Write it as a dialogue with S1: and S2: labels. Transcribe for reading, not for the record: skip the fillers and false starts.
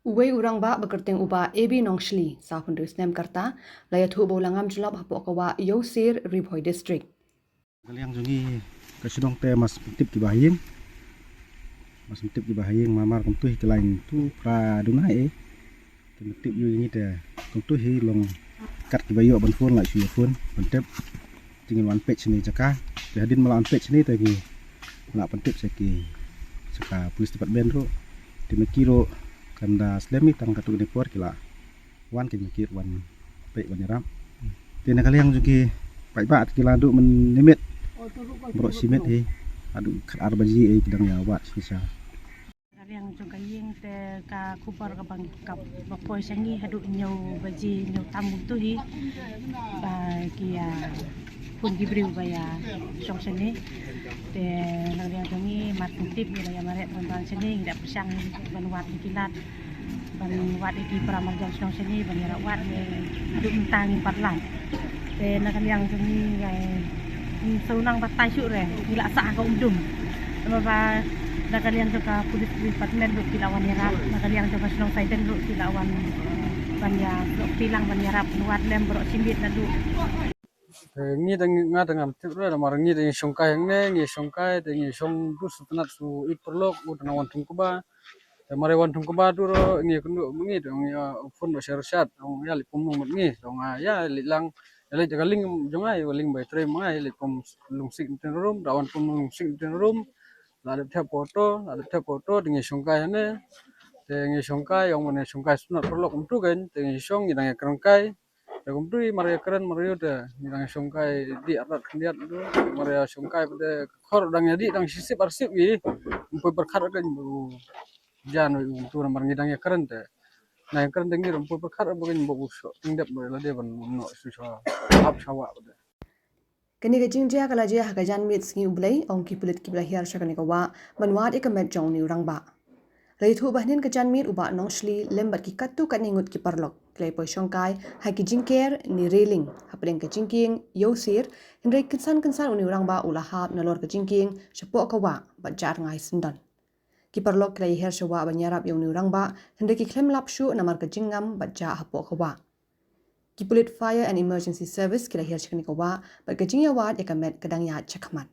S1: Uwei urang ba bekerteng uba AB Nongshli sa Hundus Nem Karta laya thu bolangam julap hapok kawa Yosir Ribhoi District.
S2: Kaliang jungi kasidong te mas tip ki bahayeng. Mas tip ki bahayeng mamar kum tu hikelain tu pra dunai tip yu ini te kum tu hi long kat ki bayo ban phone lại suy phone ban tip tingin one page ni jaka te hadin mala one page ni te ki la pan tip se ki saka police department ro te mikiro kanda slemi tang katu ni por kila wan ki mikir wan pe wan yaram te na kaliang jungi pai ba kila du men limit bro simet he adu khar baji e kidang ya wa sisa
S3: yang juga ying te ka kupar ka bang kap bakoi sangi hadu nyau baji nyau tamu tu hi ba kia pun gibriu ba ya song seni te nang dia jangi mat tip ni ya mare ban seni ndak pesang ban wat di kilat ban wat di pramar jang song seni ban ya wat ni hadu mentang patlan te nang yang jangi ngai saunang batai syuk re gila sa ka umdum ba nakaliang juga pulis department duk kilawan yarap nakaliang juga senong saiden duk kilawan banya duk pilang banyarap nuat lem bro simbit na duk
S4: ngi dang nga dang tip ra mar ngi dang songkai ngi songkai dang song du sutanat su it perlok udang wan tung kuba mare wan tung kuba du ro ngi kundu ngi dong ya fun do syarat ya lipum nomor ngi dong ya lilang le jaga ling jonga ya ling by tre mai lipum lungsik ten room dawan pum lungsik ten room ada tiap foto dengan songkai ane dengan songkai yang mana songkai sunat perlu untuk kan dengan song yang kerangkai yang tu maria keren maria dah yang songkai di atas kendiat tu maria songkai pada kor dangnya di dang sisip arsip ni untuk berkar kan jangan untuk nomor ni dangnya keren dah nah yang keren dangnya untuk berkar bukan bagus tindak boleh dia pun no susah up sawa pada
S1: Kini ke jingja kala je hakajan mit singi ublai ong ki pulit ki blahir syakani kawa banwat ikamet jong ni urang ba. Lai thu bahnin kajan mit uba Nongshli lembat ki katu kaningut ki parlok klai poi songkai hai ki jingker ni reling hapeleng ke jingking Yosir hindai kinsan uni urang ba ulahap nalor ke jingking syapok kawa bajar ngai sendan. Ki parlok klai her syawa banyarap yong ni urang ba hindai ki klem lapshu namar ke jingam bajar hapok kawa. Ki pulit Fire and Emergency Service kila hir chakani kawa bat kajing ya wat ekamet kadang ya chakmat.